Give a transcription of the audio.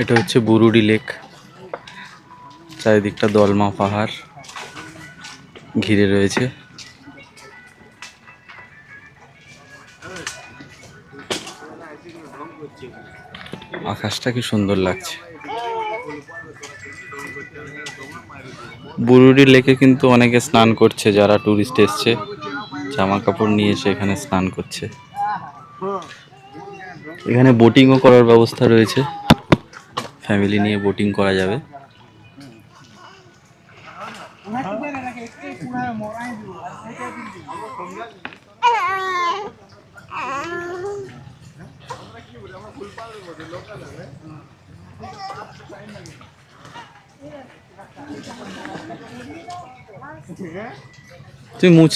এটা হচ্ছে বুরুডি লেক। চারিদিকটা দলমা পাহাড় ঘিরে রয়েছে। আকাশটা কি সুন্দর লাগছে। বুরুডি লেকে কিন্তু অনেকে স্নান করছে, যারা টুরিস্ট এসছে জামা কাপড় নিয়ে এসে এখানে স্নান করছে। এখানে বোটিংও করার ব্যবস্থা রয়েছে, ফ্যামিলি নিয়ে বোটিং করা যাবে। তুই মুছ